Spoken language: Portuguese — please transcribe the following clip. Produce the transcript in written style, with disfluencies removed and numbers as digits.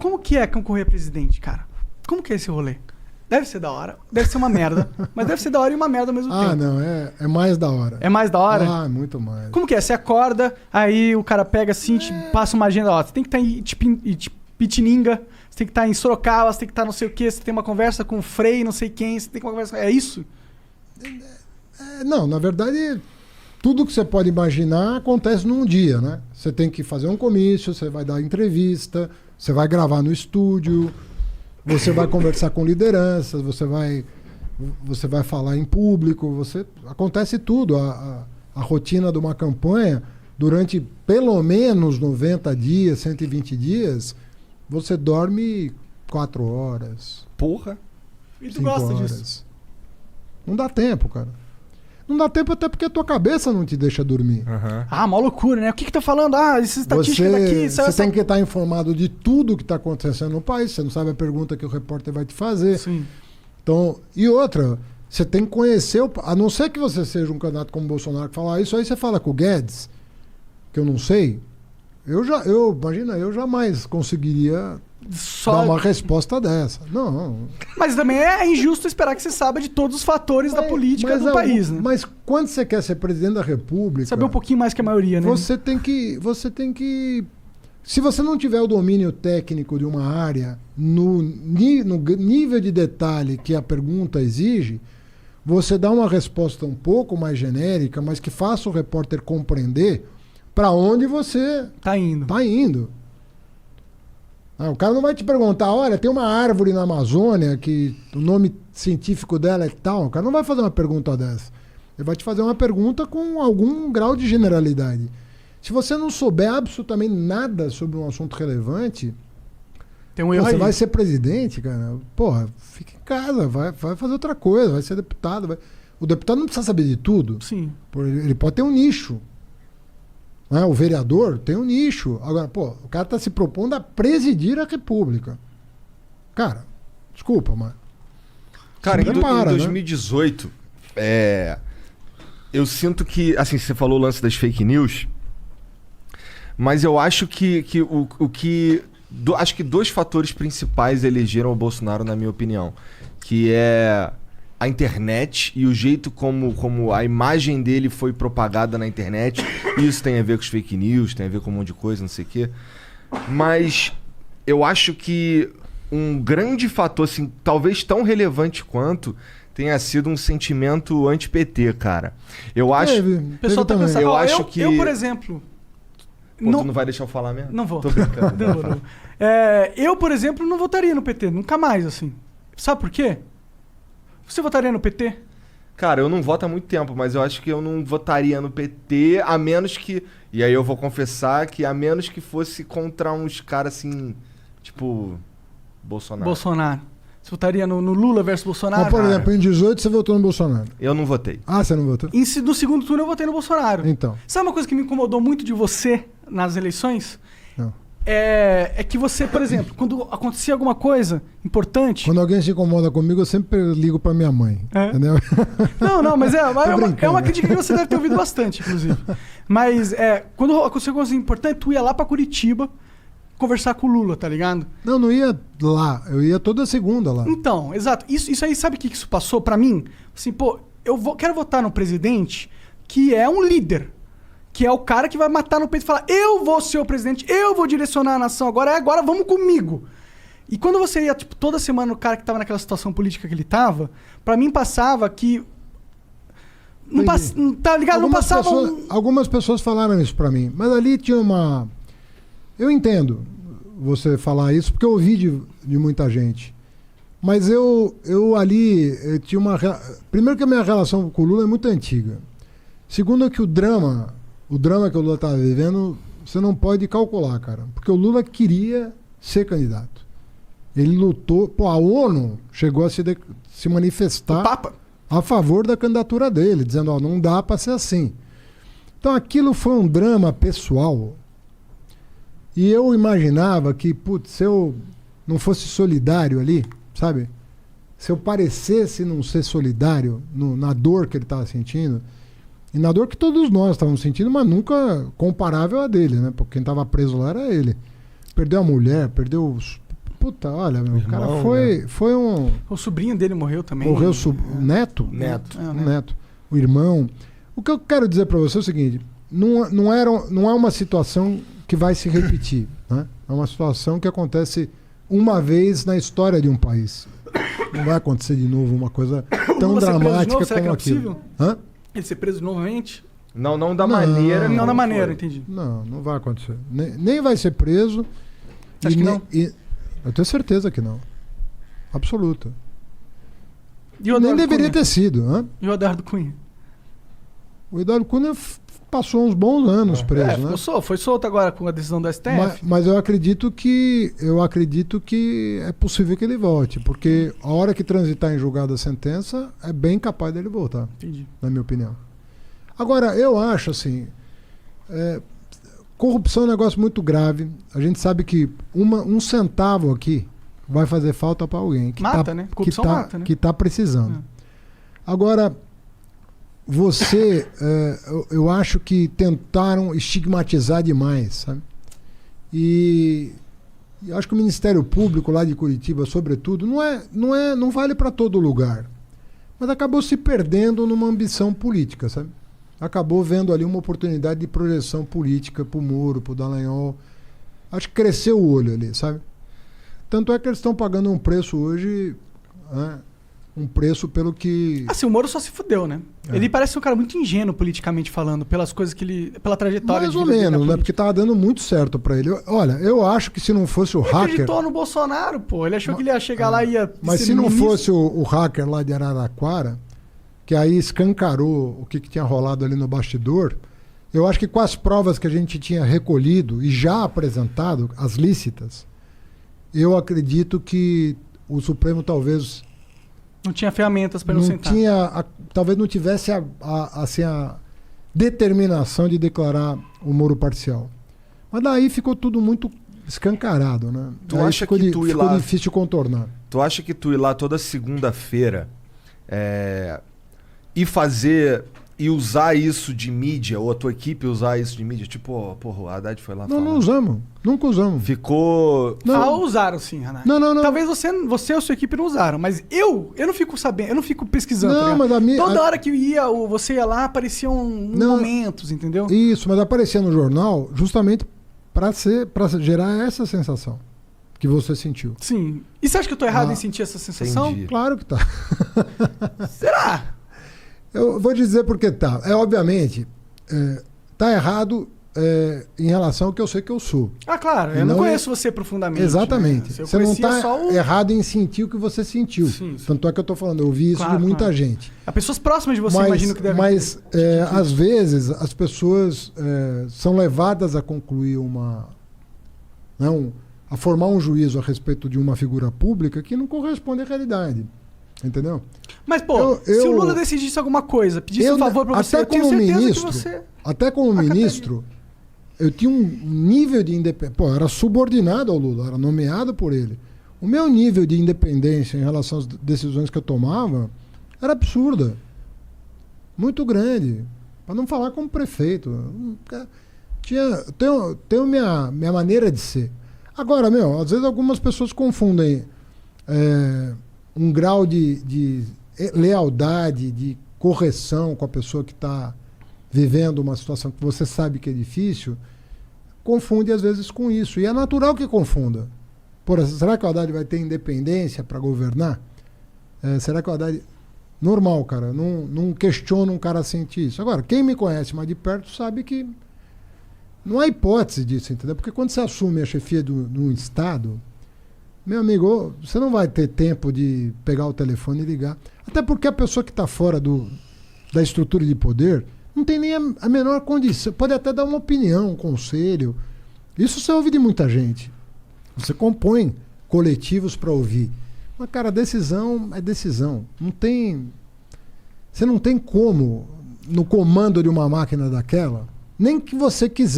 como que é concorrer a presidente, cara? Como que é esse rolê? Deve ser da hora, deve ser uma merda, mas deve ser da hora e uma merda ao mesmo tempo. Ah, não, é mais da hora. É mais da hora? Ah, muito mais. Como que é? Você acorda, aí o cara pega assim, te passa uma agenda, ó, você tem que estar em Pitininga, você tem que estar em Sorocaba, você tem que estar não sei o que, você tem uma conversa com o Frei, não sei quem, você tem uma conversa... É isso? Não, na verdade, tudo que você pode imaginar acontece num dia, né? Você tem que fazer um comício, você vai dar entrevista, você vai gravar no estúdio, você vai conversar com lideranças, você vai falar em público, acontece tudo. A rotina de uma campanha, durante pelo menos 90 dias, 120 dias, você dorme 4 horas. Porra! E tu gosta horas. disso? Não dá tempo, cara. Não dá tempo até porque a tua cabeça não te deixa dormir. Uhum. Ah, mó loucura, né? O que tá falando? Ah, essa estatística daqui... Você tem que estar informado de tudo que está acontecendo no país. Você não sabe a pergunta que o repórter vai te fazer. Sim. Então, e outra, você tem que conhecer... A não ser que você seja um candidato como o Bolsonaro que fala isso, aí você fala com o Guedes, que eu não sei. Imagina, eu jamais conseguiria dar uma resposta dessa. Não. Mas também é injusto esperar que você saiba de todos os fatores da política do país, né? Mas quando você quer ser presidente da República... Saber um pouquinho mais que a maioria, né? Você tem que... Se você não tiver o domínio técnico de uma área no nível de detalhe que a pergunta exige, você dá uma resposta um pouco mais genérica, mas que faça o repórter compreender para onde você tá indo. O cara não vai te perguntar, olha, tem uma árvore na Amazônia que o nome científico dela é tal. O cara não vai fazer uma pergunta dessa. Ele vai te fazer uma pergunta com algum grau de generalidade. Se você não souber absolutamente nada sobre um assunto relevante, tem um erro você aí. vai ser presidente, cara. Porra, fica em casa, vai fazer outra coisa, vai ser deputado. O deputado não precisa saber de tudo. Sim. Ele pode ter um nicho. O vereador tem um nicho. Agora, o cara está se propondo a presidir a República. Cara, desculpa, mas... Cara, em 2018, eu sinto que... Assim, você falou o lance das fake news, mas eu acho acho que 2 fatores principais elegeram o Bolsonaro, na minha opinião, que é a internet e o jeito como a imagem dele foi propagada na internet. Isso tem a ver com os fake news, tem a ver com um monte de coisa, não sei o quê. Mas eu acho que um grande fator, assim, talvez tão relevante quanto, tenha sido um sentimento anti-PT, cara. Eu acho... O pessoal tá pensando... Eu, por exemplo... Tu não vai deixar eu falar mesmo? Não vou. Tô brincando. Não. Eu, por exemplo, não votaria no PT. Nunca mais, assim. Sabe por quê? Você votaria no PT? Cara, eu não voto há muito tempo, mas eu acho que eu não votaria no PT, a menos que... E aí eu vou confessar que a menos que fosse contra uns caras assim, tipo... Bolsonaro. Você votaria no Lula versus Bolsonaro? Mas, por exemplo, em 18 você votou no Bolsonaro. Eu não votei. Ah, você não votou? No segundo turno eu votei no Bolsonaro. Então. Sabe uma coisa que me incomodou muito de você nas eleições? Não. É que você, por exemplo, quando acontecia alguma coisa importante... Quando alguém se incomoda comigo, eu sempre ligo pra minha mãe. Entendeu? Não, mas é uma crítica que você deve ter ouvido bastante, inclusive. Mas quando acontecia alguma coisa importante, tu ia lá pra Curitiba conversar com o Lula, tá ligado? Não ia lá. Eu ia toda segunda lá. Então, exato. Isso aí, sabe o que isso passou pra mim? Assim, quero votar no presidente que é um líder. Que é o cara que vai matar no peito e falar: eu vou ser o presidente, eu vou direcionar a nação agora vamos comigo. E quando você ia, toda semana o cara que tava naquela situação política que ele tava, pra mim passava que... tá ligado? Não passava Algumas pessoas falaram isso pra mim, mas ali tinha uma... Eu entendo você falar isso, porque eu ouvi de muita gente. Mas eu tinha uma... Primeiro que a minha relação com o Lula é muito antiga. Segundo que o drama que o Lula estava vivendo, você não pode calcular, cara. Porque o Lula queria ser candidato. Ele lutou... a ONU chegou a se manifestar... O Papa? A favor da candidatura dele, dizendo, não dá para ser assim. Então aquilo foi um drama pessoal. E eu imaginava que, se eu não fosse solidário ali, sabe? Se eu parecesse não ser solidário na dor que ele estava sentindo... E na dor que todos nós estávamos sentindo, mas nunca comparável a dele, né? Porque quem estava preso lá era ele. Perdeu a mulher, perdeu Puta, olha, meu, o cara Irmão, foi um... O sobrinho dele morreu também. Morreu o neto? Neto. É, o O neto. neto. O irmão. O que eu quero dizer pra você é o seguinte, não é uma situação que vai se repetir, né? É uma situação que acontece uma vez na história de um país. Não vai acontecer de novo uma coisa tão Lula ser preso de dramática novo, será que como é aquilo. possível? Hã? Ele ser preso novamente? Não da Não. maneira. Não da como maneira, foi. entendi. Não vai acontecer. Nem vai ser preso. Você acha que não? Eu tenho certeza que não. Absoluta. E o Nem Eduardo deveria Cunha? ter sido. Hã? E o Eduardo Cunha? O Eduardo Cunha passou uns bons anos preso, né? Foi solto agora com a decisão do STF. Mas eu acredito que é possível que ele volte, porque a hora que transitar em julgado a sentença é bem capaz dele voltar, Entendi. na minha opinião. Agora, eu acho assim, corrupção é um negócio muito grave. A gente sabe que um centavo aqui vai fazer falta para alguém que Mata, né? Corrupção mata, né? que tá precisando. Agora, eu acho que tentaram estigmatizar demais, sabe? E eu acho que o Ministério Público lá de Curitiba, sobretudo, não vale para todo lugar. Mas acabou se perdendo numa ambição política, sabe? Acabou vendo ali uma oportunidade de projeção política pro Moro, pro Dallagnol. Acho que cresceu o olho ali, sabe? Tanto é que eles estão pagando um preço hoje, né? Um preço pelo que... Assim, o Moro só se fudeu, né? Ele parece um cara muito ingênuo politicamente falando, pelas coisas que ele... pela trajetória Mais de ou vida dele na menos, né? política. Porque tava dando muito certo pra ele. Olha, eu acho que se não fosse o Ele hacker... acreditou no Bolsonaro, pô. Ele achou que ele ia chegar lá e ia... Mas ser se não ministro. fosse o hacker lá de Araraquara, que aí escancarou o que tinha rolado ali no bastidor, eu acho que com as provas que a gente tinha recolhido e já apresentado, as lícitas, eu acredito que o Supremo talvez... Não tinha ferramentas para não sentar. talvez não tivesse a determinação de declarar o Moro parcial. Mas daí ficou tudo muito escancarado, né? Tu Aí acha ficou que tu ir ficou lá- difícil de contornar. Tu acha que tu ir lá toda segunda-feira e fazer e usar isso de mídia, ou a tua equipe usar isso de mídia, tipo, porra, o Haddad foi lá Não, falar. não usamos. Nunca usamos. Ficou. Não. Usaram sim, Renato. Não. Talvez você ou sua equipe não usaram, mas eu não fico sabendo, eu não fico pesquisando. Não, tá ligado? mas a minha- Toda hora que você ia lá, apareciam Não. momentos, entendeu? Isso, mas aparecia no jornal justamente para gerar essa sensação que você sentiu. Sim. E você acha que eu tô errado em sentir essa sensação? entendi. Claro que tá. Será? Eu vou dizer porque tá. Obviamente, tá errado em relação ao que eu sei que eu sou. Ah, claro. Eu E não não conheço você profundamente. Exatamente. Né? Eu Você não conhecia tá só o... errado em sentir o que você sentiu. Sim. Tanto é que eu tô falando, eu ouvi isso Claro, de muita claro. gente. As pessoas próximas de você imagino que devem... Mas às vezes as pessoas são levadas a concluir a formar um juízo a respeito de uma figura pública que não corresponde à realidade. Entendeu? Mas, pô, se o Lula decidisse alguma coisa, pedisse um favor pra você, até eu tenho como certeza ministro, que você... Até como acataria. ministro, eu tinha um nível de independência. Pô, eu era subordinado ao Lula, era nomeado por ele. O meu nível de independência em relação às decisões que eu tomava era absurda. Muito grande. Para não falar como prefeito. Tenho minha maneira de ser. Agora, às vezes algumas pessoas confundem um grau de lealdade, de correção com a pessoa que está vivendo uma situação que você sabe que é difícil, confunde às vezes com isso. E é natural que confunda. Será que o Haddad vai ter independência para governar? Será que o Haddad... Normal, cara. Não questiona um cara sentir isso. Agora, quem me conhece mais de perto sabe que não há hipótese disso, entendeu? Porque quando você assume a chefia de um Estado, meu amigo, você não vai ter tempo de pegar o telefone e ligar. Até porque a pessoa que está fora da estrutura de poder não tem nem a menor condição. Pode até dar uma opinião, um conselho. Isso você ouve de muita gente. Você compõe coletivos para ouvir. Mas, cara, decisão é decisão. Você não tem como, no comando de uma máquina daquela, nem que você quiser.